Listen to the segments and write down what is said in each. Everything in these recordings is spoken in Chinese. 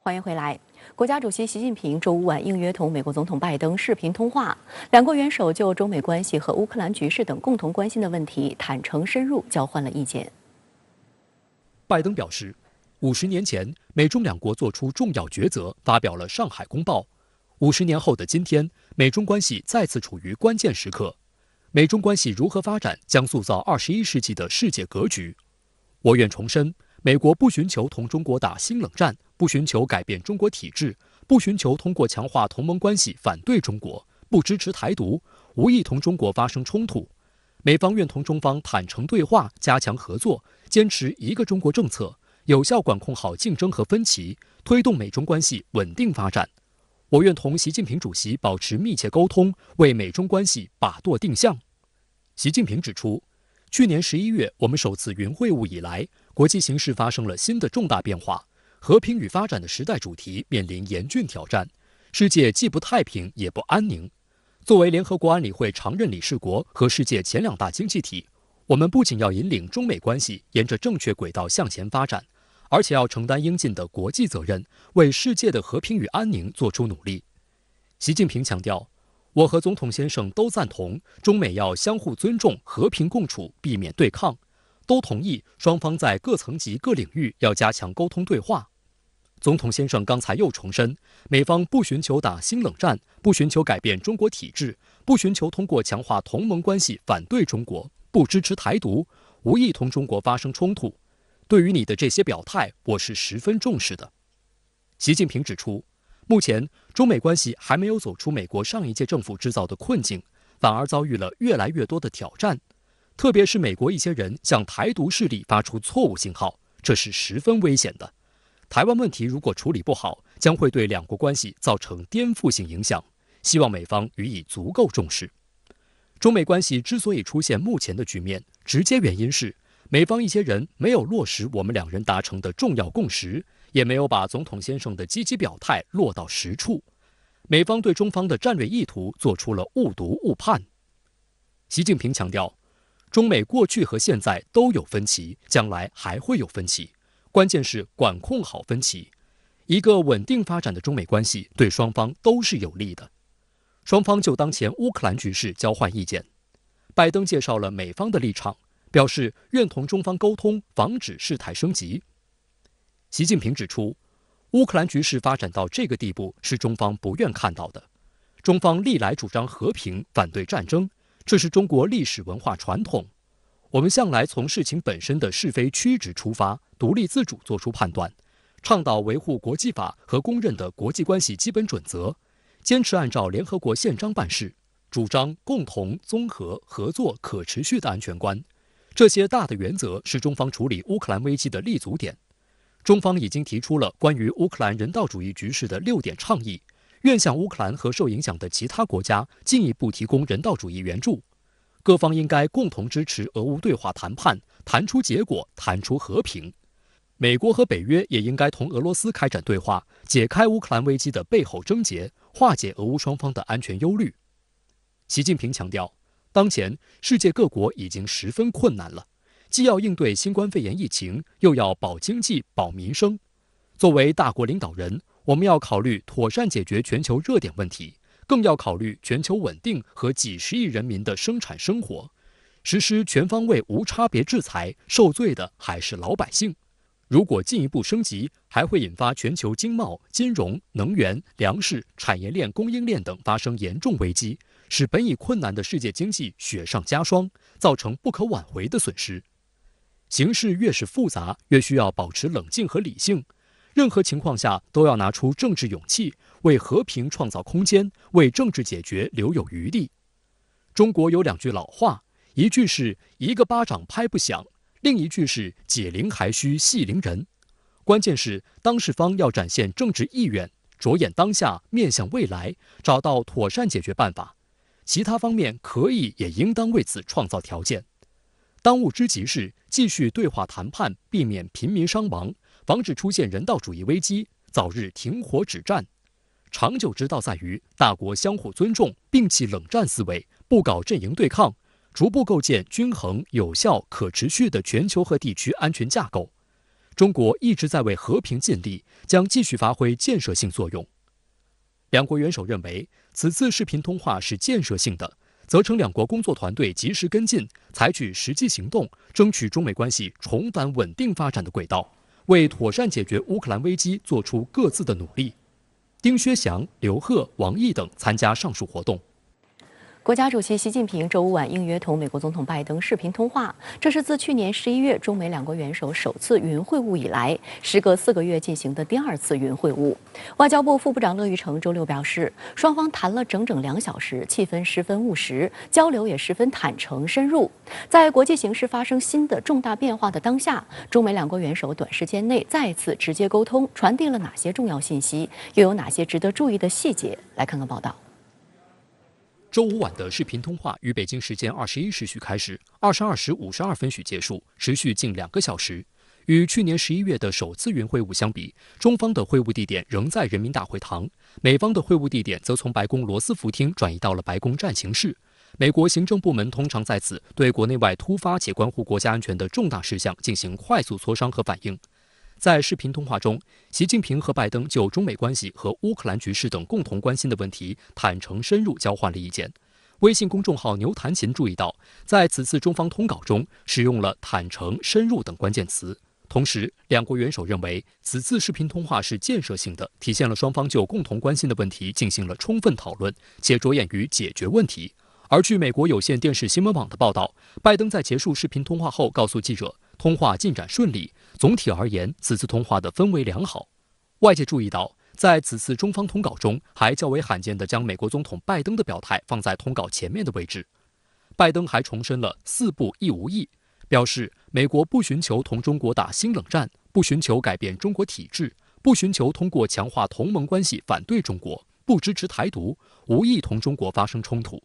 欢迎回来。国家主席习近平周五晚应约同美国总统拜登视频通话，两国元首就中美关系和乌克兰局势等共同关心的问题坦诚深入交换了意见。拜登表示，50年前美中两国做出重要抉择，发表了《上海公报》。50年后的今天，美中关系再次处于关键时刻。美中关系如何发展，将塑造21世纪的世界格局。我愿重申，美国不寻求同中国打新冷战，不寻求改变中国体制，不寻求通过强化同盟关系反对中国，不支持台独，无意同中国发生冲突。美方愿同中方坦诚对话，加强合作，坚持一个中国政策，有效管控好竞争和分歧，推动美中关系稳定发展。我愿同习近平主席保持密切沟通，为美中关系把舵定向。习近平指出，去年11月我们首次云会晤以来，国际形势发生了新的重大变化，和平与发展的时代主题面临严峻挑战，世界既不太平也不安宁。作为联合国安理会常任理事国和世界前2大经济体，我们不仅要引领中美关系沿着正确轨道向前发展，而且要承担应尽的国际责任，为世界的和平与安宁做出努力。习近平强调，我和总统先生都赞同中美要相互尊重、和平共处，避免对抗，都同意双方在各层级各领域要加强沟通对话。总统先生刚才又重申，美方不寻求打新冷战，不寻求改变中国体制，不寻求通过强化同盟关系反对中国，不支持台独，无意同中国发生冲突。对于你的这些表态，我是十分重视的。习近平指出，目前中美关系还没有走出美国上一届政府制造的困境，反而遭遇了越来越多的挑战，特别是美国一些人向台独势力发出错误信号，这是十分危险的。台湾问题如果处理不好，将会对两国关系造成颠覆性影响，希望美方予以足够重视。中美关系之所以出现目前的局面，直接原因是美方一些人没有落实我们两人达成的重要共识，也没有把总统先生的积极表态落到实处。美方对中方的战略意图做出了误读误判。习近平强调，中美过去和现在都有分歧，将来还会有分歧，关键是管控好分歧。一个稳定发展的中美关系对双方都是有利的。双方就当前乌克兰局势交换意见，拜登介绍了美方的立场，表示愿同中方沟通，防止事态升级。习近平指出，乌克兰局势发展到这个地步是中方不愿看到的。中方历来主张和平，反对战争，这是中国历史文化传统。我们向来从事情本身的是非曲直出发，独立自主做出判断，倡导维护国际法和公认的国际关系基本准则，坚持按照联合国宪章办事，主张共同、综合、合作、可持续的安全观。这些大的原则是中方处理乌克兰危机的立足点。中方已经提出了关于乌克兰人道主义局势的6点倡议，愿向乌克兰和受影响的其他国家进一步提供人道主义援助。各方应该共同支持俄乌对话谈判，谈出结果，谈出和平。美国和北约也应该同俄罗斯开展对话，解开乌克兰危机的背后症结，化解俄乌双方的安全忧虑。习近平强调，当前世界各国已经十分困难了，既要应对新冠肺炎疫情，又要保经济、保民生。作为大国领导人，我们要考虑妥善解决全球热点问题，更要考虑全球稳定和几十亿人民的生产生活。实施全方位无差别制裁，受罪的还是老百姓。如果进一步升级，还会引发全球经贸、金融、能源、粮食、产业链、供应链等发生严重危机，使本已困难的世界经济雪上加霜，造成不可挽回的损失。形势越是复杂，越需要保持冷静和理性，任何情况下都要拿出政治勇气，为和平创造空间，为政治解决留有余地。中国有2句老话，一句是一个巴掌拍不响，另一句是解铃还须系铃人。关键是当事方要展现政治意愿，着眼当下，面向未来，找到妥善解决办法。其他方面可以也应当为此创造条件。当务之急是继续对话谈判，避免平民伤亡，防止出现人道主义危机，早日停火止战。长久之道在于大国相互尊重，摒弃冷战思维，不搞阵营对抗，逐步构建均衡、有效、可持续的全球和地区安全架构。中国一直在为和平尽力，将继续发挥建设性作用。两国元首认为，此次视频通话是建设性的，责成两国工作团队及时跟进，采取实际行动，争取中美关系重返稳定发展的轨道，为妥善解决乌克兰危机做出各自的努力。丁薛祥、刘鹤、王毅等参加上述活动。国家主席习近平周五晚应约同美国总统拜登视频通话，这是自去年11月中美两国元首首次云会晤以来，时隔4个月进行的第2次云会晤。外交部副部长乐玉成周六表示，双方谈了整整2小时，气氛十分务实，交流也十分坦诚深入。在国际形势发生新的重大变化的当下，中美两国元首短时间内再次直接沟通，传递了哪些重要信息，又有哪些值得注意的细节？来看看报道。周五晚的视频通话于北京时间21时许开始，22时52分许结束，持续近2个小时。与去年11月的首次云会晤相比，中方的会晤地点仍在人民大会堂，美方的会晤地点则从白宫罗斯福厅转移到了白宫战情室。美国行政部门通常在此对国内外突发且关乎国家安全的重大事项进行快速磋商和反应。在视频通话中，习近平和拜登就中美关系和乌克兰局势等共同关心的问题坦诚深入交换了意见。微信公众号牛弹琴注意到，在此次中方通稿中使用了坦诚、深入等关键词。同时，两国元首认为此次视频通话是建设性的，体现了双方就共同关心的问题进行了充分讨论，且着眼于解决问题。而据美国有线电视新闻网的报道，拜登在结束视频通话后告诉记者，通话进展顺利，总体而言，此次通话的氛围良好。外界注意到，在此次中方通稿中，还较为罕见地将美国总统拜登的表态放在通稿前面的位置。拜登还重申了4不一无意，表示美国不寻求同中国打新冷战，不寻求改变中国体制，不寻求通过强化同盟关系反对中国，不支持台独，无意同中国发生冲突。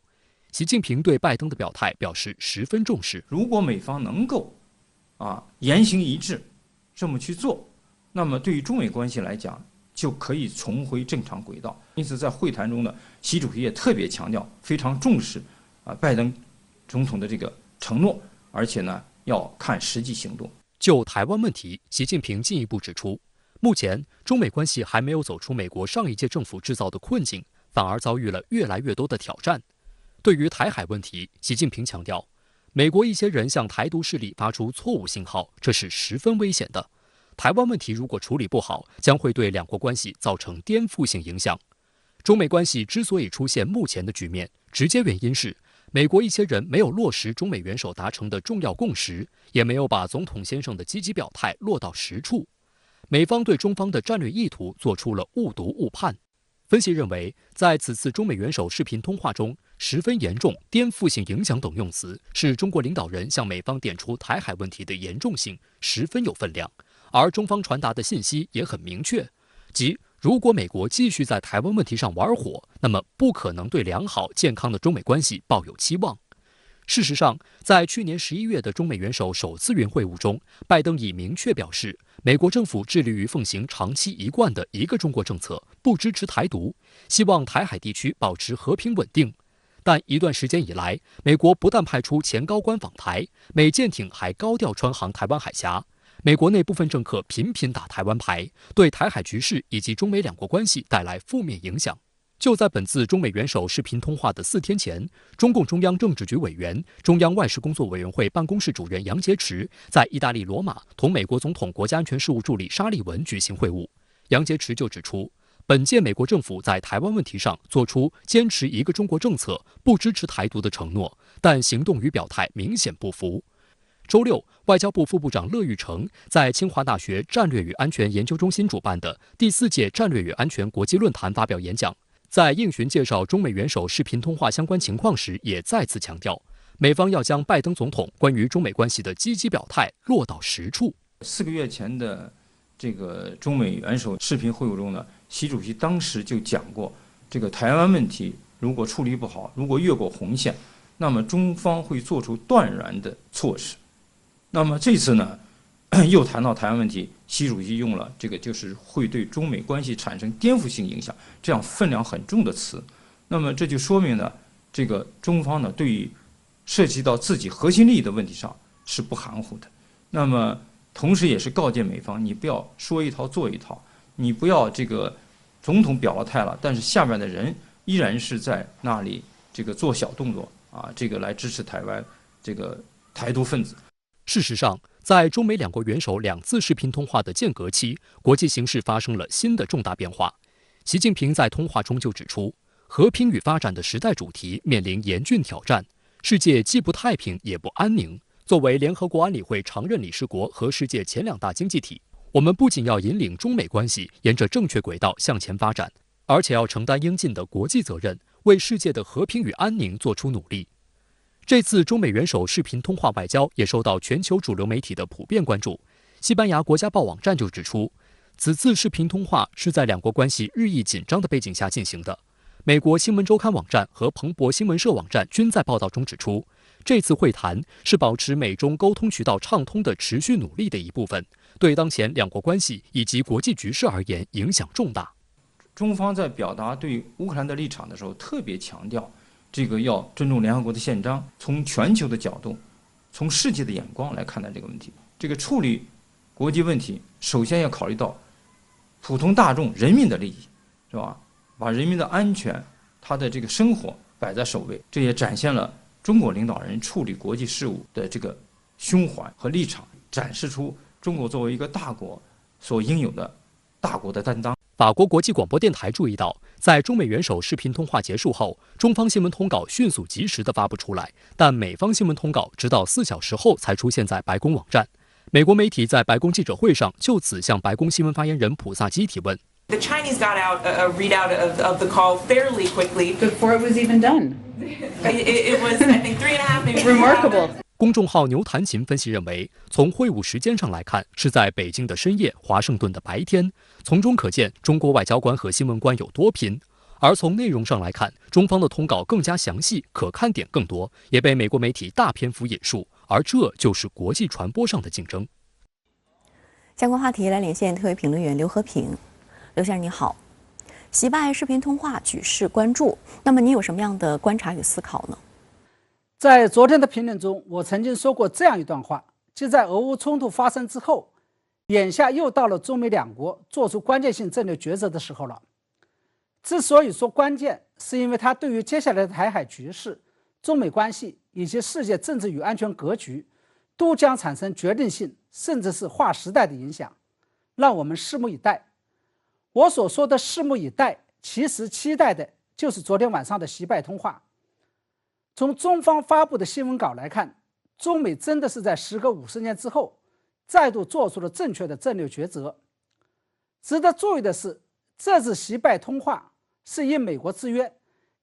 习近平对拜登的表态表示十分重视。如果美方能够言行一致这么去做，那么对于中美关系来讲就可以重回正常轨道。因此在会谈中呢，习主席也特别强调非常重视拜登总统的这个承诺，而且呢要看实际行动。就台湾问题，习近平进一步指出，目前中美关系还没有走出美国上一届政府制造的困境，反而遭遇了越来越多的挑战。对于台海问题，习近平强调，美国一些人向台独势力发出错误信号，这是十分危险的。台湾问题如果处理不好，将会对两国关系造成颠覆性影响。中美关系之所以出现目前的局面，直接原因是美国一些人没有落实中美元首达成的重要共识，也没有把总统先生的积极表态落到实处。美方对中方的战略意图做出了误读误判。分析认为，在此次中美元首视频通话中，十分严重、颠覆性影响等用词是中国领导人向美方点出台海问题的严重性，十分有分量。而中方传达的信息也很明确，即如果美国继续在台湾问题上玩火，那么不可能对良好健康的中美关系抱有期望。事实上，在去年11月的中美元首首次云会晤中，拜登已明确表示，美国政府致力于奉行长期一贯的一个中国政策，不支持台独，希望台海地区保持和平稳定。但一段时间以来，美国不但派出前高官访台，美舰艇还高调穿航台湾海峡。美国内部分政客频频打台湾牌，对台海局势以及中美两国关系带来负面影响。就在本次中美元首视频通话的4天前，中共中央政治局委员、中央外事工作委员会办公室主任杨洁篪在意大利罗马同美国总统国家安全事务助理沙利文举行会晤。杨洁篪就指出，本届美国政府在台湾问题上做出坚持一个中国政策、不支持台独的承诺，但行动与表态明显不符。周六，外交部副部长乐玉成在清华大学战略与安全研究中心主办的第4届战略与安全国际论坛发表演讲，在应询介绍中美元首视频通话相关情况时，也再次强调，美方要将拜登总统关于中美关系的积极表态落到实处。4个月前的这个中美元首视频会晤中呢，习主席当时就讲过，这个台湾问题如果处理不好，如果越过红线，那么中方会做出断然的措施。那么这次呢，又谈到台湾问题，习主席用了这个就是会对中美关系产生颠覆性影响这样分量很重的词。那么这就说明呢，这个中方呢对于涉及到自己核心利益的问题上是不含糊的。那么同时也是告诫美方，你不要说一套做一套，你不要这个总统表了态了，但是下面的人依然是在那里这个做小动作啊，这个来支持台湾这个台独分子。事实上，在中美两国元首2次视频通话的间隔期，国际形势发生了新的重大变化。习近平在通话中就指出，和平与发展的时代主题面临严峻挑战，世界既不太平也不安宁。作为联合国安理会常任理事国和世界前2大经济体，我们不仅要引领中美关系沿着正确轨道向前发展，而且要承担应尽的国际责任，为世界的和平与安宁做出努力。这次中美元首视频通话外交也受到全球主流媒体的普遍关注。西班牙国家报网站就指出，此次视频通话是在两国关系日益紧张的背景下进行的。美国新闻周刊网站和彭博新闻社网站均在报道中指出，这次会谈是保持美中沟通渠道畅通的持续努力的一部分，对当前两国关系以及国际局势而言影响重大。中方在表达对乌克兰的立场的时候，特别强调这个要尊重联合国的宪章，从全球的角度，从世界的眼光来看待这个问题。这个处理国际问题，首先要考虑到普通大众人民的利益，是吧？把人民的安全、他的这个生活摆在首位，这也展现了中国领导人处理国际事务的这个胸怀和立场，展示出中国作为一个大国所应有的大国的担当。法国国际广播电台注意到，在中美元首视频通话结束后，中方新闻通稿迅速及时地发布出来，但美方新闻通稿直到4小时后才出现在白宫网站。美国媒体在白宫记者会上就此向白宫新闻发言人普萨基提问。The Chinese got out a readout of the call fairly quickly before it was even done. It was, I think, 3.5 maybe. Remarkable. 公众号牛弹琴分析认为，从会晤时间上来看，是在北京的深夜，华盛顿的白天，从中可见中国外交官和新闻官有多拼。而从内容上来看，中方的通稿更加详细，可看点更多，也被美国媒体大篇幅引述，而这就是国际传播上的竞争。相关话题来连线特约评论员刘和平。刘先生你好，习拜视频通话举世关注，那么你有什么样的观察与思考呢？在昨天的评论中，我曾经说过这样一段话，即在俄乌冲突发生之后，眼下又到了中美两国做出关键性战略抉择的时候了。之所以说关键，是因为它对于接下来的台海局势、中美关系以及世界政治与安全格局，都将产生决定性甚至是划时代的影响，让我们拭目以待。我所说的拭目以待，其实期待的就是昨天晚上的习拜通话。从中方发布的新闻稿来看，中美真的是在时隔50年之后，再度做出了正确的战略抉择。值得注意的是，这次习拜通话是应美国之约，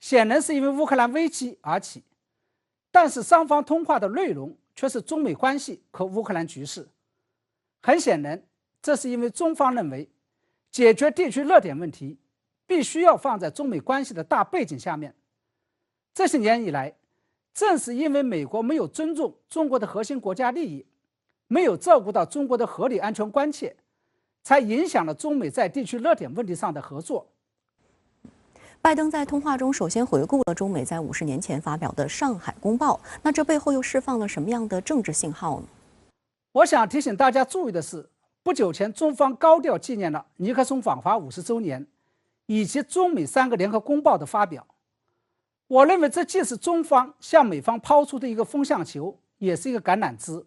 显然是因为乌克兰危机而起，但是双方通话的内容却是中美关系和乌克兰局势。很显然，这是因为中方认为解决地区热点问题必须要放在中美关系的大背景下面。这些年以来，正是因为美国没有尊重中国的核心国家利益，没有照顾到中国的合理安全关切，才影响了中美在地区热点问题上的合作。拜登在通话中首先回顾了中美在50年前发表的《上海公报》，那这背后又释放了什么样的政治信号呢？我想提醒大家注意的是，不久前中方高调纪念了尼克松访华50周年，以及中美3个联合公报的发表。我认为这既是中方向美方抛出的一个风向球，也是一个橄榄枝。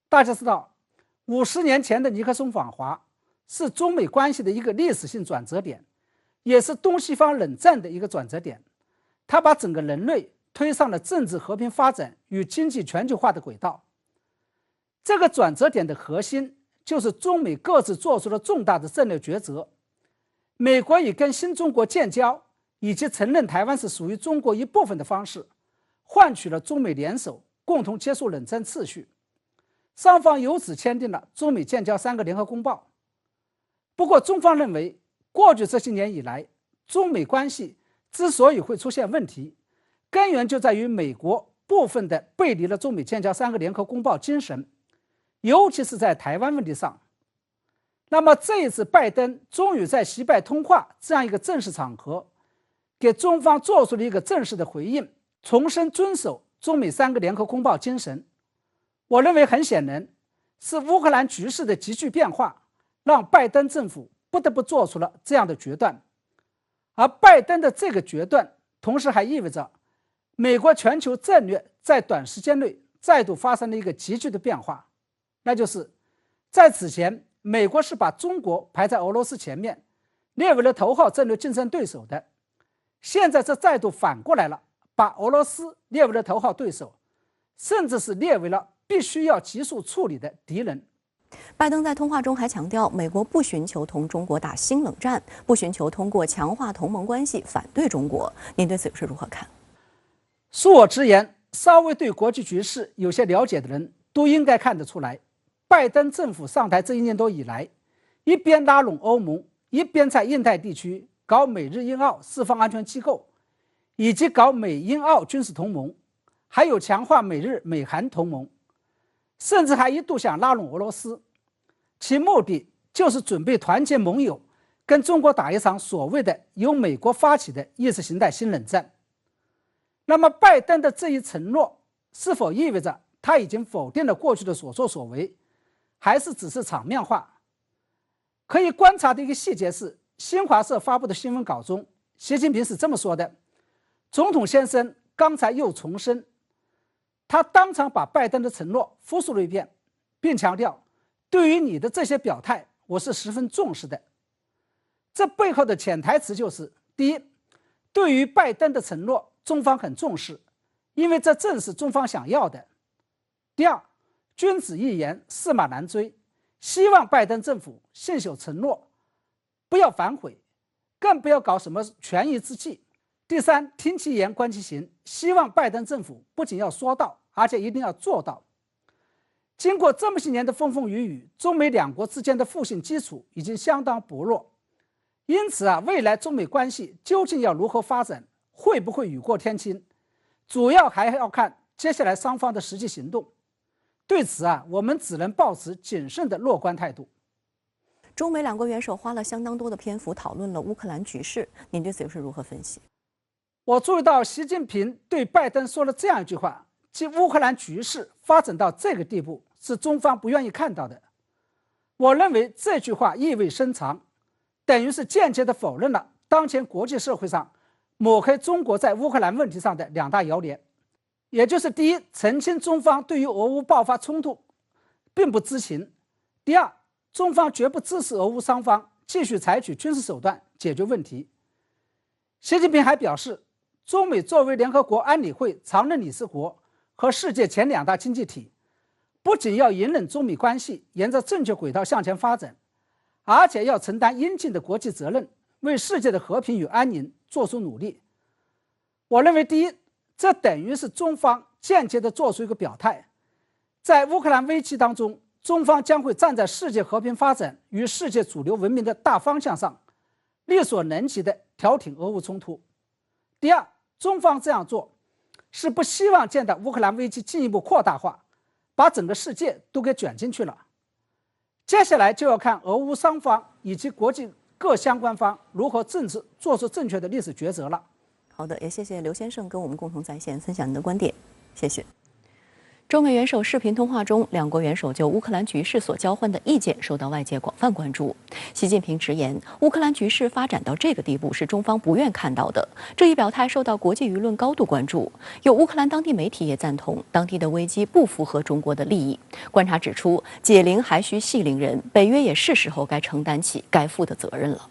大家知道，50年前的尼克松访华是中美关系的一个历史性转折点，也是东西方冷战的一个转折点。它把整个人类推上了政治和平发展与经济全球化的轨道。这个转折点的核心就是中美各自做出了重大的战略抉择。美国以跟新中国建交以及承认台湾是属于中国一部分的方式，换取了中美联手共同结束冷战次序。双方由此签订了中美建交3个联合公报。不过中方认为，过去这些年以来，中美关系之所以会出现问题，根源就在于美国部分的背离了中美建交3个联合公报精神，尤其是在台湾问题上。那么这一次拜登终于在习拜通话这样一个正式场合，给中方做出了一个正式的回应，重申遵守中美3个联合公报精神。我认为很显然，是乌克兰局势的急剧变化，让拜登政府不得不做出了这样的决断。而拜登的这个决断，同时还意味着美国全球战略在短时间内再度发生了一个急剧的变化，那就是在此前，美国是把中国排在俄罗斯前面，列为了头号战略竞争对手的。现在这再度反过来了，把俄罗斯列为了头号对手，甚至是列为了必须要急速处理的敌人。拜登在通话中还强调，美国不寻求同中国打新冷战，不寻求通过强化同盟关系反对中国。您对此是如何看？恕我直言，稍微对国际局势有些了解的人都应该看得出来，拜登政府上台这1年多以来，一边拉拢欧盟，一边在印太地区搞美日印澳四方安全机构，以及搞美英澳军事同盟，还有强化美日美韩同盟，甚至还一度想拉拢俄罗斯，其目的就是准备团结盟友，跟中国打一场所谓的由美国发起的意识形态新冷战。那么拜登的这一承诺是否意味着他已经否定了过去的所作所为，还是只是场面话？可以观察的一个细节是，新华社发布的新闻稿中，习近平是这么说的：总统先生刚才又重申，他当场把拜登的承诺复述了一遍，并强调，对于你的这些表态，我是十分重视的。这背后的潜台词就是：第一，对于拜登的承诺，中方很重视，因为这正是中方想要的。第二，君子一言，驷马难追，希望拜登政府信守承诺，不要反悔，更不要搞什么权宜之计。第三，听其言观其行，希望拜登政府不仅要说到，而且一定要做到。经过这么些年的风风雨雨，中美两国之间的互信基础已经相当薄弱，因此未来中美关系究竟要如何发展，会不会雨过天晴，主要还要看接下来双方的实际行动。对此我们只能抱持谨慎的乐观态度。中美两国元首花了相当多的篇幅讨论了乌克兰局势，您对此又是如何分析？我注意到习近平对拜登说了这样一句话，即乌克兰局势发展到这个地步是中方不愿意看到的。我认为这句话意味深长，等于是间接地否认了当前国际社会上抹黑中国在乌克兰问题上的2大谣言，也就是第一，澄清中方对于俄乌爆发冲突并不知情；第二，中方绝不支持俄乌双方继续采取军事手段解决问题。习近平还表示，中美作为联合国安理会常任理事国和世界前2大经济体，不仅要引领中美关系沿着正确轨道向前发展，而且要承担应尽的国际责任，为世界的和平与安宁做出努力。我认为，第一，这等于是中方间接地做出一个表态，在乌克兰危机当中，中方将会站在世界和平发展与世界主流文明的大方向上，力所能及地调停俄乌冲突。第二，中方这样做是不希望见到乌克兰危机进一步扩大化，把整个世界都给卷进去了。接下来就要看俄乌双方以及国际各相关方如何做出正确的历史抉择了。好的，也谢谢刘先生跟我们共同在线分享您的观点，谢谢。中美元首视频通话中，两国元首就乌克兰局势所交换的意见受到外界广泛关注。习近平直言，乌克兰局势发展到这个地步是中方不愿看到的。这一表态受到国际舆论高度关注，有乌克兰当地媒体也赞同，当地的危机不符合中国的利益。观察指出，解铃还需系铃人，北约也是时候该承担起该负的责任了。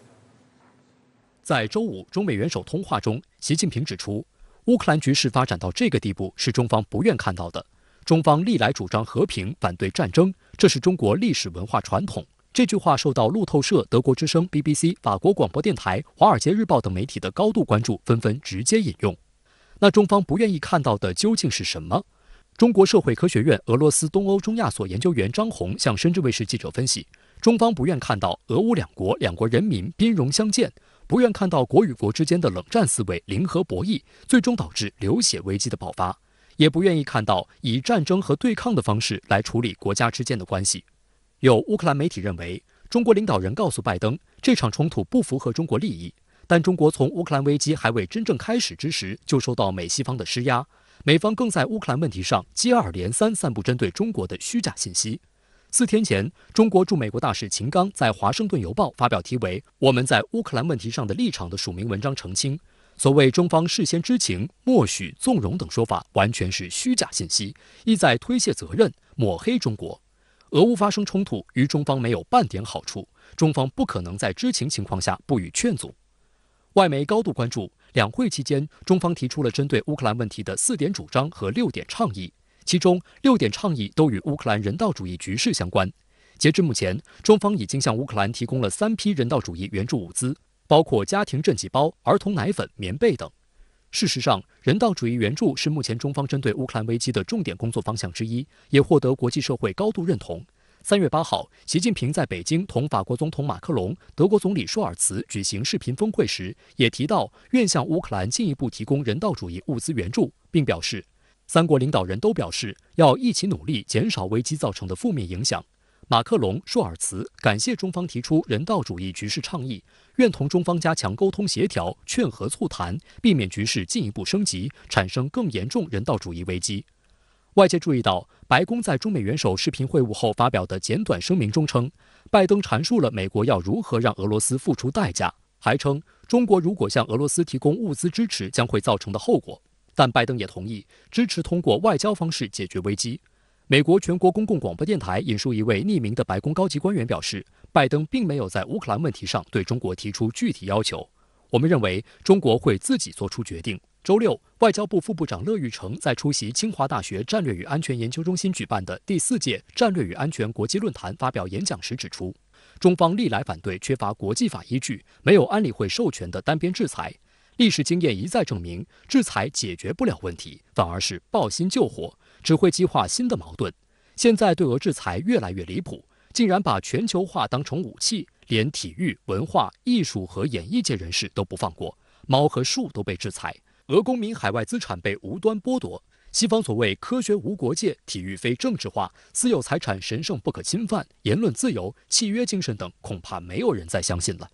在周五中美元首通话中，习近平指出，乌克兰局势发展到这个地步是中方不愿看到的。中方历来主张和平，反对战争，这是中国历史文化传统。这句话受到路透社、德国之声、BBC、法国广播电台、华尔街日报等媒体的高度关注，纷纷直接引用。那中方不愿意看到的究竟是什么？中国社会科学院俄罗斯东欧中亚所研究员张红向深圳卫视记者分析，中方不愿看到俄乌两国人民兵戎相见，不愿看到国与国之间的冷战思维零和博弈，最终导致流血危机的爆发。也不愿意看到以战争和对抗的方式来处理国家之间的关系。有乌克兰媒体认为，中国领导人告诉拜登，这场冲突不符合中国利益，但中国从乌克兰危机还未真正开始之时，就受到美西方的施压，美方更在乌克兰问题上接二连三散布针对中国的虚假信息。4天前，中国驻美国大使秦刚在《华盛顿邮报》发表题为《我们在乌克兰问题上的立场》的署名文章，澄清，所谓中方事先知情、默许、纵容等说法，完全是虚假信息，意在推卸责任、抹黑中国。俄乌发生冲突，于中方没有半点好处，中方不可能在知情情况下不予劝阻。外媒高度关注，两会期间，中方提出了针对乌克兰问题的4点主张和6点倡议。其中6点倡议都与乌克兰人道主义局势相关。截至目前，中方已经向乌克兰提供了3批人道主义援助物资，包括家庭赈济包、儿童奶粉、棉被等。事实上，人道主义援助是目前中方针对乌克兰危机的重点工作方向之一，也获得国际社会高度认同。3月8号，习近平在北京同法国总统马克龙、德国总理舒尔茨举行视频峰会时，也提到愿向乌克兰进一步提供人道主义物资援助，并表示，3国领导人都表示要一起努力减少危机造成的负面影响。马克龙、舒尔茨感谢中方提出人道主义局势倡议，愿同中方加强沟通协调、劝和促谈，避免局势进一步升级，产生更严重人道主义危机。外界注意到，白宫在中美元首视频会晤后发表的简短声明中称，拜登阐述了美国要如何让俄罗斯付出代价，还称中国如果向俄罗斯提供物资支持将会造成的后果。但拜登也同意支持通过外交方式解决危机。美国全国公共广播电台引述一位匿名的白宫高级官员表示，拜登并没有在乌克兰问题上对中国提出具体要求。我们认为中国会自己做出决定。周六，外交部副部长乐玉成在出席清华大学战略与安全研究中心举办的第4届战略与安全国际论坛发表演讲时指出，中方历来反对缺乏国际法依据、没有安理会授权的单边制裁。历史经验一再证明，制裁解决不了问题，反而是抱薪救火，只会激化新的矛盾。现在对俄制裁越来越离谱，竟然把全球化当成武器，连体育、文化、艺术和演艺界人士都不放过，猫和树都被制裁，俄公民海外资产被无端剥夺。西方所谓科学无国界、体育非政治化、私有财产神圣不可侵犯、言论自由、契约精神等，恐怕没有人再相信了。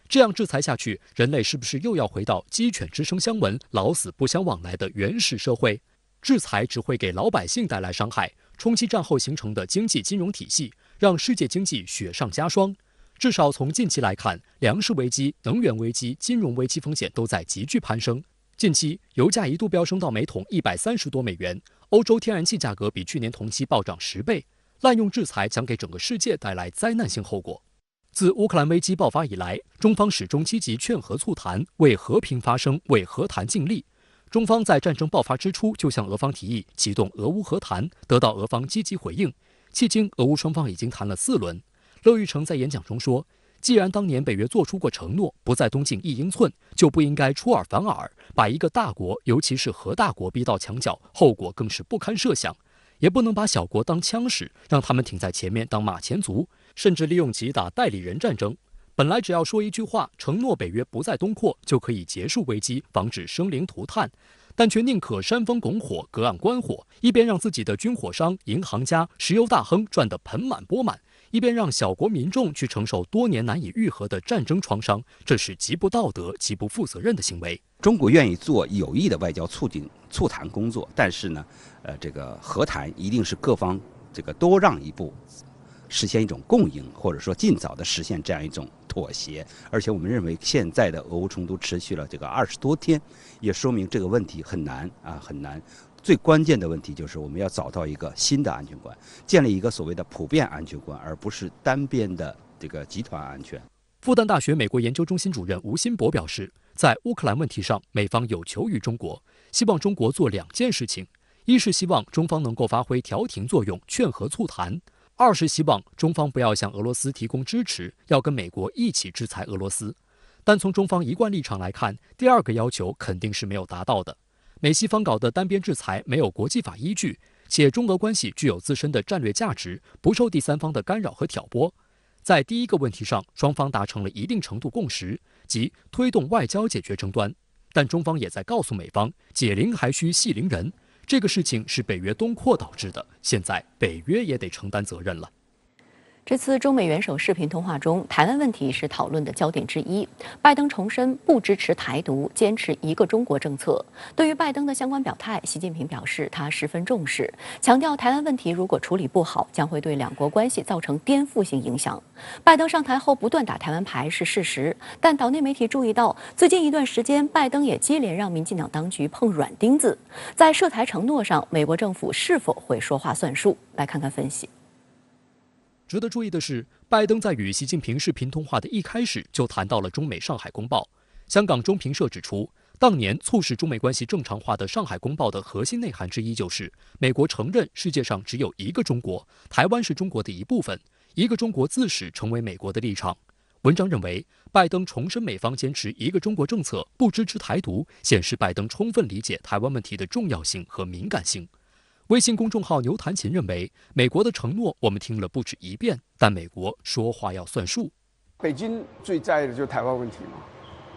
这样制裁下去，人类是不是又要回到鸡犬之声相闻、老死不相往来的原始社会？制裁只会给老百姓带来伤害，冲击战后形成的经济金融体系，让世界经济雪上加霜。至少从近期来看，粮食危机、能源危机、金融危机风险都在急剧攀升。近期，油价一度飙升到每桶130多美元，欧洲天然气价格比去年同期暴涨10倍。滥用制裁将给整个世界带来灾难性后果。自乌克兰危机爆发以来，中方始终积极劝和促谈，为和平发声，为和谈尽力。中方在战争爆发之初就向俄方提议启动俄乌和谈，得到俄方积极回应。迄今，俄乌双方已经谈了4轮。乐玉成在演讲中说，既然当年北约做出过承诺，不再东进1英寸，就不应该出尔反尔，把一个大国，尤其是核大国逼到墙角，后果更是不堪设想。也不能把小国当枪使，让他们挺在前面当马前卒，甚至利用其打代理人战争。本来只要说一句话，承诺北约不再东扩，就可以结束危机，防止生灵涂炭，但却宁可煽风拱火、隔岸观火，一边让自己的军火商、银行家、石油大亨赚得盆满钵满，一边让小国民众去承受多年难以愈合的战争创伤，这是极不道德、极不负责任的行为。中国愿意做有益的外交促谈工作，但是呢，这个和谈一定是各方这个多让一步，实现一种共赢，或者说尽早的实现这样一种妥协。而且我们认为现在的俄乌冲突持续了这个20多天，也说明这个问题很难啊，很难。最关键的问题就是我们要找到一个新的安全观，建立一个所谓的普遍安全观，而不是单边的这个集团安全。复旦大学美国研究中心主任吴新博表示，在乌克兰问题上，美方有求于中国，希望中国做2件事情：一是希望中方能够发挥调停作用，劝和促谈；二是希望中方不要向俄罗斯提供支持，要跟美国一起制裁俄罗斯。但从中方一贯立场来看，第2个要求肯定是没有达到的。美西方搞的单边制裁没有国际法依据，且中俄关系具有自身的战略价值，不受第三方的干扰和挑拨。在第1个问题上，双方达成了一定程度共识，即推动外交解决争端。但中方也在告诉美方，解铃还须系铃人，这个事情是北约东扩导致的，现在北约也得承担责任了。这次中美元首视频通话中，台湾问题是讨论的焦点之一。拜登重申不支持台独，坚持一个中国政策。对于拜登的相关表态，习近平表示他十分重视，强调台湾问题如果处理不好，将会对两国关系造成颠覆性影响。拜登上台后不断打台湾牌是事实，但岛内媒体注意到，最近一段时间，拜登也接连让民进党当局碰软钉子。在涉台承诺上，美国政府是否会说话算数？来看看分析。值得注意的是，拜登在与习近平视频通话的一开始就谈到了中美上海公报。香港中评社指出，当年促使中美关系正常化的上海公报的核心内涵之一就是美国承认世界上只有一个中国，台湾是中国的一部分，一个中国自始成为美国的立场。文章认为，拜登重申美方坚持一个中国政策，不支持台独，显示拜登充分理解台湾问题的重要性和敏感性。微信公众号牛弹琴认为，美国的承诺我们听了不止一遍，但美国说话要算数。北京最在意的就是台湾问题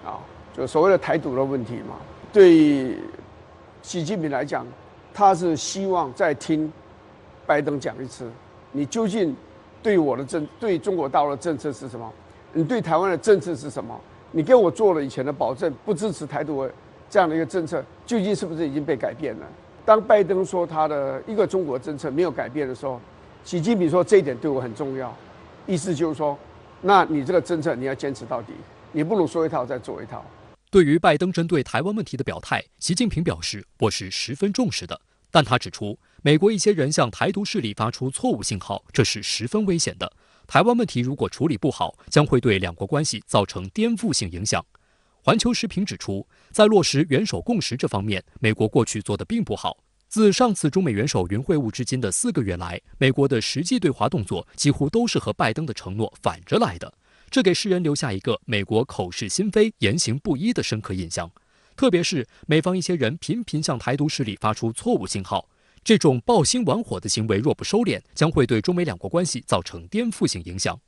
嘛，就所谓的台独的问题嘛。对习近平来讲，他是希望再听拜登讲一次，你究竟对中国大陆的政策是什么？你对台湾的政策是什么？你跟我做了以前的保证，不支持台独这样的一个政策，究竟是不是已经被改变了？当拜登说他的一个中国政策没有改变的时候，习近平说这一点对我很重要，意思就是说，那你这个政策你要坚持到底，你不能说一套再做一套。对于拜登针对台湾问题的表态，习近平表示我是十分重视的，但他指出，美国一些人向台独势力发出错误信号，这是十分危险的。台湾问题如果处理不好，将会对两国关系造成颠覆性影响。环球时评指出，在落实元首共识这方面，美国过去做得并不好。自上次中美元首云会晤至今的4个月来，美国的实际对华动作几乎都是和拜登的承诺反着来的，这给世人留下一个美国口是心非、言行不一的深刻印象。特别是美方一些人频频向台独势力发出错误信号，这种抱薪玩火的行为若不收敛，将会对中美两国关系造成颠覆性影响。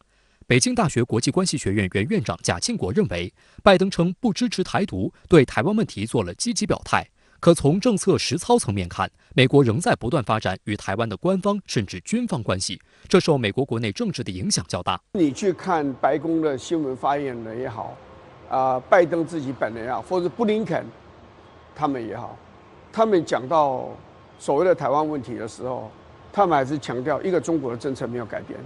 北京大学国际关系学院原院长贾庆国认为，拜登称不支持台独，对台湾问题做了积极表态。可从政策实操层面看，美国仍在不断发展与台湾的官方甚至军方关系，这受美国国内政治的影响较大。你去看白宫的新闻发言人也好，拜登自己本人也好，或者布林肯他们也好，他们讲到所谓的台湾问题的时候，他们还是强调一个中国的政策没有改变。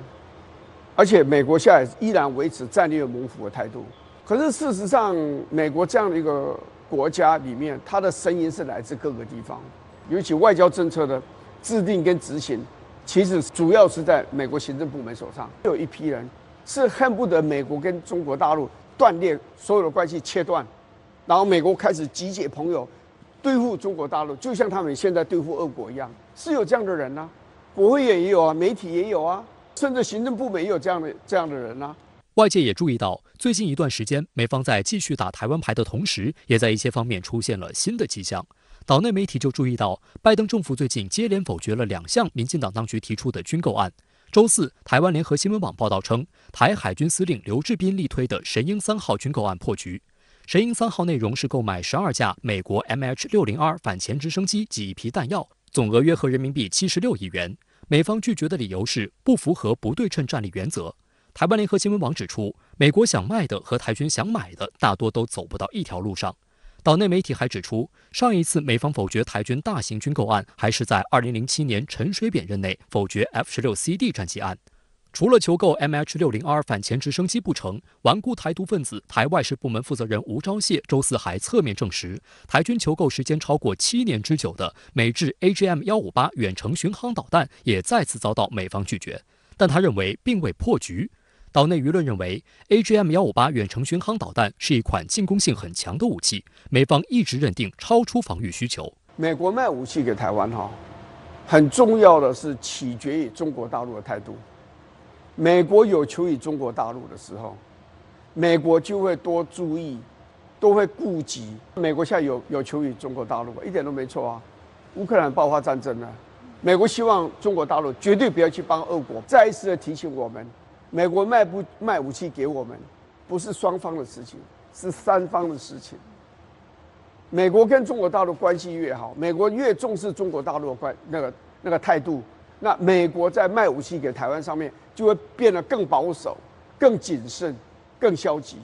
而且美国现在依然维持战略盟主的态度。可是事实上，美国这样的一个国家里面，它的声音是来自各个地方，尤其外交政策的制定跟执行，其实主要是在美国行政部门手上。有一批人是恨不得美国跟中国大陆断裂，所有的关系切断，然后美国开始集结朋友对付中国大陆，就像他们现在对付俄国一样，是有这样的人啊，国会也有啊，媒体也有啊。甚至行政部门也有这样的人啊。外界也注意到，最近一段时间，美方在继续打台湾牌的同时，也在一些方面出现了新的迹象。岛内媒体就注意到，拜登政府最近接连否决了2项民进党当局提出的军购案。周四，台湾联合新闻网报道称，台海军司令刘志斌力推的神鹰3号军购案破局。神鹰3号内容是购买12架美国 MH-60R 反潜直升机及一批弹药，总额约合人民币76亿元。美方拒绝的理由是不符合不对称战力原则。台湾联合新闻网指出，美国想卖的和台军想买的大多都走不到一条路上。岛内媒体还指出，上一次美方否决台军大型军购案，还是在2007年陈水扁任内否决 F-16CD 战机案。除了求购 MH-60R 反潜直升机不成，顽固台独分子台外事部门负责人吴钊燮周四还侧面证实，台军求购时间超过7年之久的美制 AGM-158 远程巡航导弹也再次遭到美方拒绝，但他认为并未破局。岛内舆论认为 AGM-158 远程巡航导弹是一款进攻性很强的武器，美方一直认定超出防御需求。美国卖武器给台湾很重要的是取决于中国大陆的态度。美国有求于中国大陆的时候，美国就会多注意，都会顾及。美国现在有求于中国大陆，一点都没错啊。乌克兰爆发战争了，美国希望中国大陆绝对不要去帮俄国。再一次的提醒我们，美国卖武器给我们，不是双方的事情，是3方的事情。美国跟中国大陆关系越好，美国越重视中国大陆的那个态度，那美国在卖武器给台湾上面就会变得更保守、更谨慎、更消极。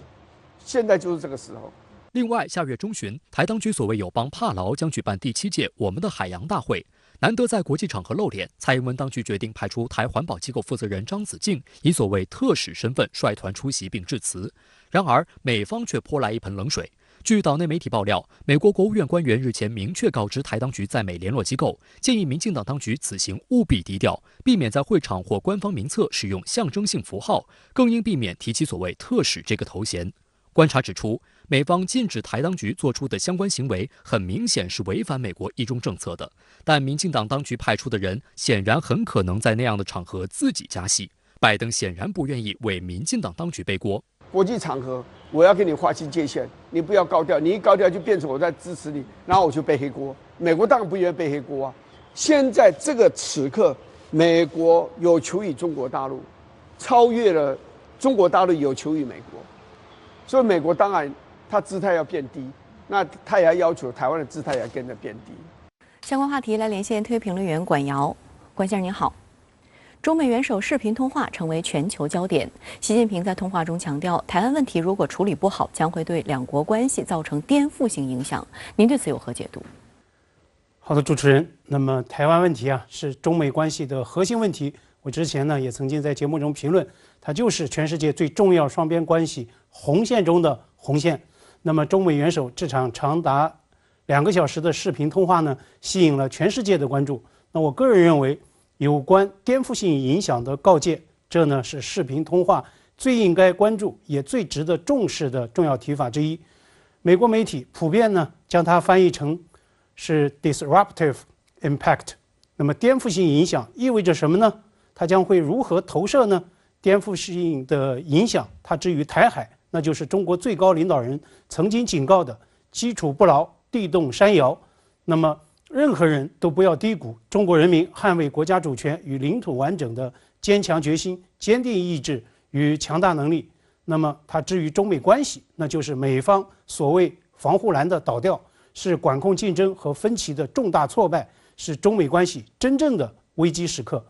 现在就是这个时候。另外，下月中旬，台当局所谓友邦帕劳将举办第7届我们的海洋大会，难得在国际场合露脸，蔡英文当局决定派出台环保机构负责人张子静，以所谓特使身份率团出席并致辞。然而，美方却泼来一盆冷水。据岛内媒体爆料，美国国务院官员日前明确告知台当局在美联络机构，建议民进党当局此行务必低调，避免在会场或官方名册使用象征性符号，更应避免提起所谓特使这个头衔。观察指出，美方禁止台当局做出的相关行为，很明显是违反美国一中政策的。但民进党当局派出的人，显然很可能在那样的场合自己加戏。拜登显然不愿意为民进党当局背锅。国际场合，我要跟你划清界限，你不要高调，你一高调就变成我在支持你，然后我就背黑锅。美国当然不愿意背黑锅啊。现在这个此刻，美国有求于中国大陆，超越了中国大陆有求于美国。所以美国当然它姿态要变低，那它也要要求台湾的姿态也跟着变低。相关话题来连线特约评论员管瑶，管先生您好。中美元首视频通话成为全球焦点。习近平在通话中强调，台湾问题如果处理不好，将会对两国关系造成颠覆性影响。您对此有何解读？好的，主持人。那么台湾问题是中美关系的核心问题。我之前也曾经在节目中评论，它就是全世界最重要双边关系红线中的红线。那么中美元首这场长达2个小时的视频通话吸引了全世界的关注。那我个人认为，有关颠覆性影响的告诫，这是视频通话最应该关注也最值得重视的重要提法之一。美国媒体普遍将它翻译成是 disruptive impact。那么颠覆性影响意味着什么呢？它将会如何投射呢？颠覆性的影响，它至于台海，那就是中国最高领导人曾经警告的基础不牢，地动山摇。那么任何人都不要低估中国人民捍卫国家主权与领土完整的坚强决心、坚定意志与强大能力。那么它至于中美关系，那就是美方所谓防护栏的倒掉，是管控竞争和分歧的重大挫败，是中美关系真正的危机时刻。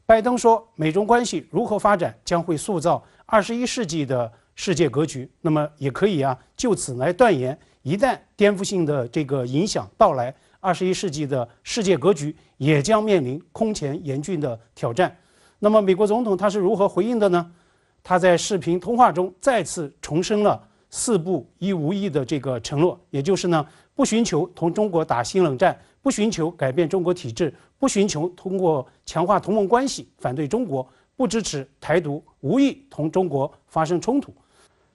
拜登说，美中关系如何发展将会塑造21世纪的世界格局。那么也可以就此来断言，一旦颠覆性的这个影响到来，21世纪的世界格局也将面临空前严峻的挑战。那么美国总统他是如何回应的呢？他在视频通话中再次重申了4不1无意的这个承诺，也就是不寻求同中国打新冷战，不寻求改变中国体制，不寻求通过强化同盟关系反对中国，不支持台独，无意同中国发生冲突。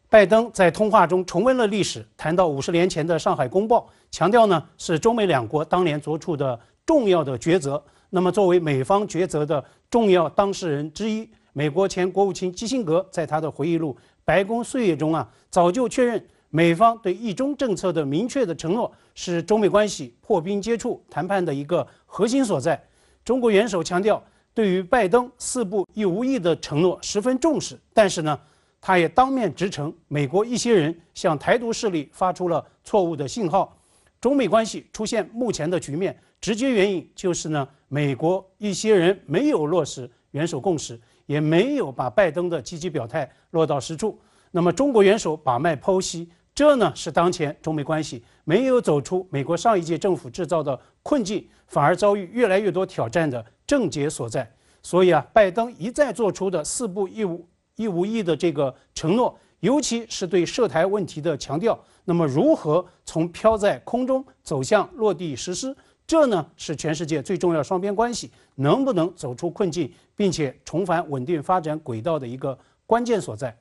拜登在通话中重温了历史，谈到50年前的上海公报，强调是中美两国当年做出的重要的抉择。那么作为美方抉择的重要当事人之一，美国前国务卿基辛格在他的回忆录《白宫岁月》中早就确认，美方对一中政策的明确的承诺是中美关系破冰接触谈判的一个核心所在。中国元首强调，对于拜登4不1无意的承诺十分重视，但是他也当面直承美国一些人向台独势力发出了错误的信号。中美关系出现目前的局面，直接原因就是美国一些人没有落实元首共识，也没有把拜登的积极表态落到实处。那么中国元首把脉剖析，这是当前中美关系没有走出美国上一届政府制造的困境，反而遭遇越来越多挑战的症结所在。所以拜登一再做出的4不1无意的这个承诺，尤其是对涉台问题的强调，那么如何从飘在空中走向落地实施，这是全世界最重要双边关系能不能走出困境，并且重返稳定发展轨道的一个关键所在。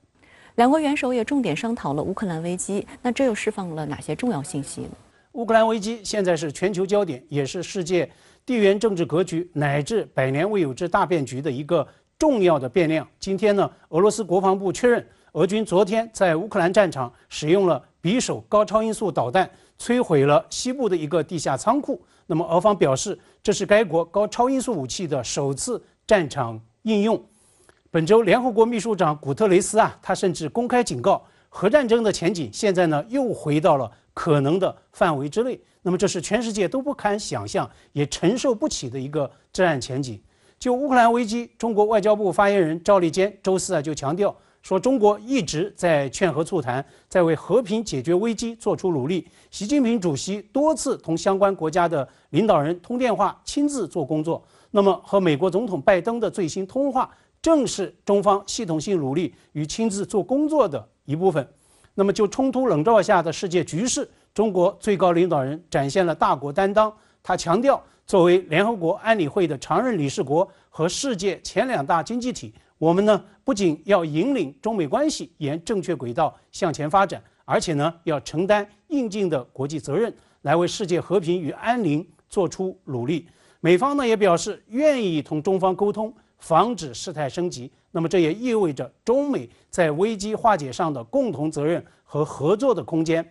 两国元首也重点商讨了乌克兰危机，那这又释放了哪些重要信息呢？乌克兰危机现在是全球焦点，也是世界地缘政治格局乃至100年未有之大变局的一个重要的变量。今天俄罗斯国防部确认，俄军昨天在乌克兰战场使用了匕首高超音速导弹，摧毁了西部的一个地下仓库。那么俄方表示，这是该国高超音速武器的首次战场应用。本周联合国秘书长古特雷斯他甚至公开警告，核战争的前景现在又回到了可能的范围之内。那么这是全世界都不堪想象也承受不起的一个至暗前景。就乌克兰危机，中国外交部发言人赵立坚周四就强调说，中国一直在劝和促谈，在为和平解决危机做出努力。习近平主席多次同相关国家的领导人通电话，亲自做工作。那么和美国总统拜登的最新通话，正是中方系统性努力与亲自做工作的一部分。那么就冲突笼罩下的世界局势，中国最高领导人展现了大国担当。他强调，作为联合国安理会的常任理事国和世界前2大经济体，我们呢不仅要引领中美关系沿正确轨道向前发展，而且呢要承担应尽的国际责任，来为世界和平与安宁做出努力。美方呢也表示愿意同中方沟通，防止事态升级。那么这也意味着中美在危机化解上的共同责任和合作的空间。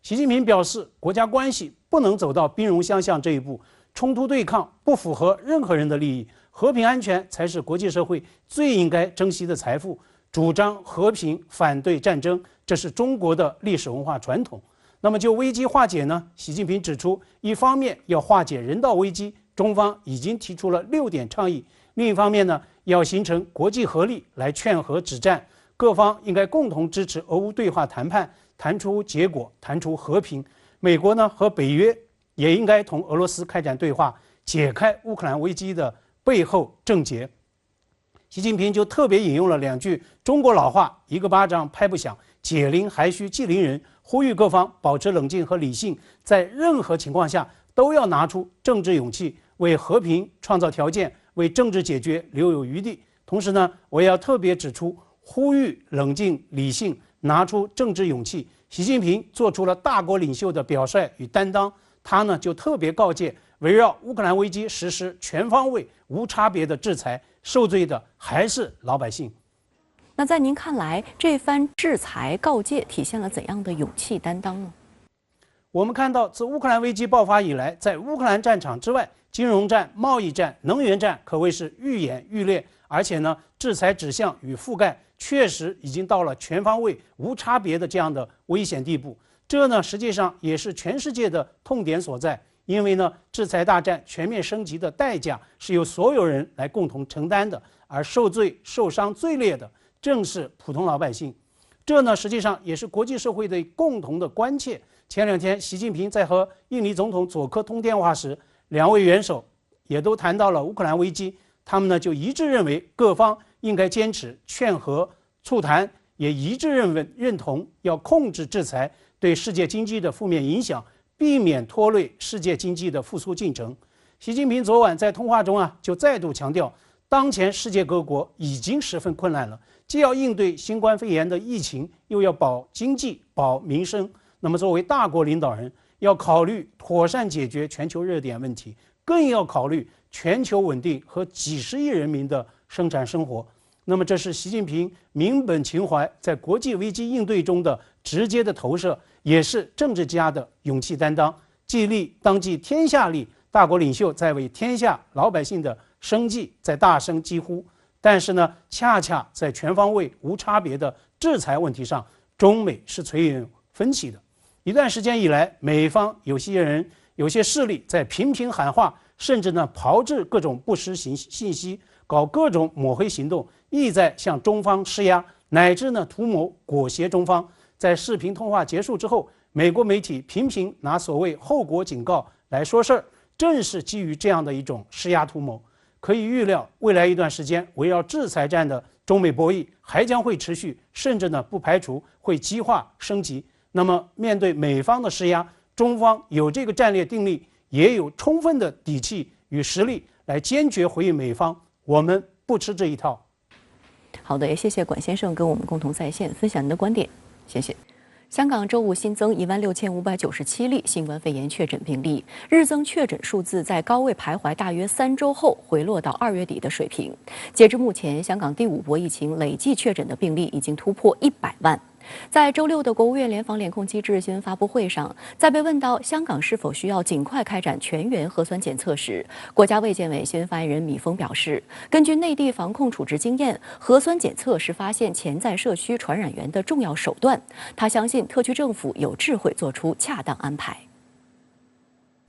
习近平表示，国家关系不能走到兵戎相向这一步，冲突对抗不符合任何人的利益，和平安全才是国际社会最应该珍惜的财富。主张和平，反对战争，这是中国的历史文化传统。那么就危机化解呢，习近平指出，一方面要化解人道危机，中方已经提出了6点倡议；另一方面呢，要形成国际合力来劝和止战，各方应该共同支持俄乌对话谈判，谈出结果，谈出和平。美国呢和北约也应该同俄罗斯开展对话，解开乌克兰危机的背后症结。习近平就特别引用了2句中国老话：一个巴掌拍不响，解铃还须系铃人，呼吁各方保持冷静和理性，在任何情况下都要拿出政治勇气，为和平创造条件，为政治解决留有余地。同时呢，我也要特别指出，呼吁冷静理性，拿出政治勇气。习近平做出了大国领袖的表率与担当，他呢就特别告诫，围绕乌克兰危机实施全方位无差别的制裁，受罪的还是老百姓。那在您看来，这番制裁告诫体现了怎样的勇气担当呢？我们看到，自乌克兰危机爆发以来，在乌克兰战场之外，金融战、贸易战、能源战可谓是愈演愈烈，而且呢，制裁指向与覆盖确实已经到了全方位无差别的这样的危险地步。这呢，实际上也是全世界的痛点所在。因为呢，制裁大战全面升级的代价是由所有人来共同承担的，而受罪受伤最烈的正是普通老百姓。这呢，实际上也是国际社会的共同的关切。前2天，习近平在和印尼总统佐科通电话时，2位元首也都谈到了乌克兰危机。他们呢就一致认为各方应该坚持劝和促谈，也一致认同要控制制裁对世界经济的负面影响，避免拖累世界经济的复苏进程。习近平昨晚在通话中就再度强调，当前世界各国已经十分困难了，既要应对新冠肺炎的疫情，又要保经济、保民生。那么作为大国领导人，要考虑妥善解决全球热点问题，更要考虑全球稳定和几十亿人民的生产生活。那么这是习近平民本情怀在国际危机应对中的直接的投射，也是政治家的勇气担当。既立当即天下利，大国领袖在为天下老百姓的生计在大声疾呼。但是呢，恰恰在全方位无差别的制裁问题上，中美是存有分歧的。一段时间以来，美方有些人、有些势力在频频喊话，甚至呢炮制各种不实信息，搞各种抹黑行动，意在向中方施压，乃至呢图谋裹挟中方。在视频通话结束之后，美国媒体频频拿所谓后果警告来说事儿，正是基于这样的一种施压图谋。可以预料，未来一段时间围绕制裁战的中美博弈还将会持续，甚至呢不排除会激化升级。那么面对美方的施压，中方有这个战略定力，也有充分的底气与实力来坚决回应美方，我们不吃这一套。好的，也谢谢管先生跟我们共同在线分享您的观点，谢谢。香港周五新增16597例新冠肺炎确诊病例，日增确诊数字在高位徘徊大约3周后回落到2月底的水平。截至目前，香港第5波疫情累计确诊的病例已经突破100万。在周六的国务院联防联控机制新闻发布会上，在被问到香港是否需要尽快开展全员核酸检测时，国家卫健委新闻发言人米峰表示，根据内地防控处置经验，核酸检测是发现潜在社区传染源的重要手段。他相信特区政府有智慧做出恰当安排。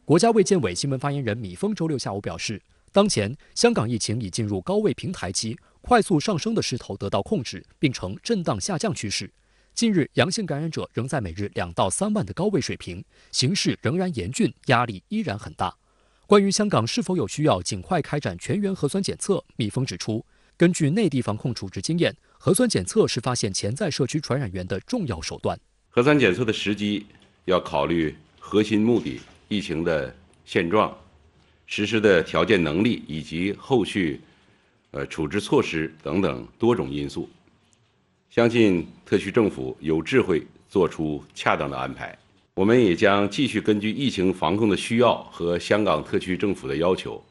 国家卫健委新闻发言人米峰周六下午表示，当前，香港疫情已进入高位平台期，快速上升的势头得到控制，并呈震荡下降趋势。近日，阳性感染者仍在每日2到3万的高位水平，形势仍然严峻，压力依然很大。关于香港是否有需要尽快开展全员核酸检测，密封指出，根据内地防控处置经验，核酸检测是发现潜在社区传染源的重要手段。核酸检测的时机要考虑核心目的、疫情的现状、实施的条件能力以及后续处置措施等等多种因素。相信特区政府有智慧做出恰当的安排。我们也将继续根据疫情防控的需要和香港特区政府的要求，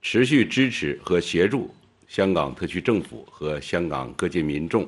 持续支持和协助香港特区政府和香港各界民众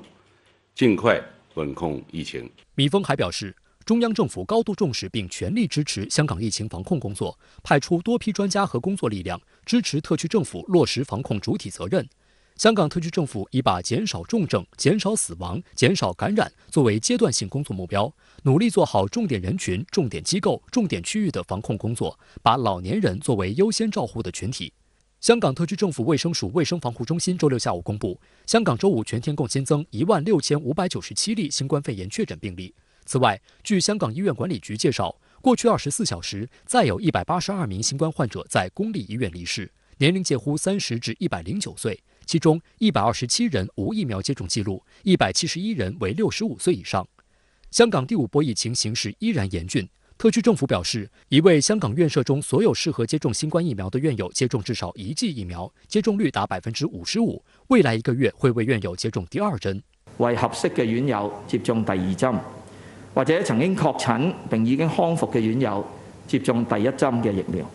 尽快稳控疫情。米峰还表示，中央政府高度重视并全力支持香港疫情防控工作，派出多批专家和工作力量，支持特区政府落实防控主体责任。香港特区政府已把减少重症、减少死亡、减少感染作为阶段性工作目标，努力做好重点人群、重点机构、重点区域的防控工作，把老年人作为优先照护的群体。香港特区政府卫生署卫生防护中心周6下午公布，香港周5全天共新增16597例新冠肺炎确诊病例。此外，据香港医院管理局介绍，过去24小时再有182名新冠患者在公立医院离世，年龄介乎30至109岁，其中127人无疫苗接种记录，171人为65岁以上。香港第5波疫情形势依然严峻，特区政府表示，已为香港院舍中所有适合接种新冠疫苗的院友接种至少1剂疫苗，接種率達55%。未來1個月會為院友接種第2針。為合適嘅院友接種第2針，或者曾經確診並已經康復嘅院友接種第1針嘅疫苗。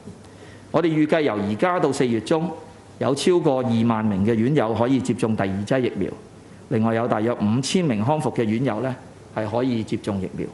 我哋預計由而家到4月中，有超過2萬名嘅院友可以接種第2劑疫苗，另外有大約5000名康復嘅院友呢係可以接種疫苗。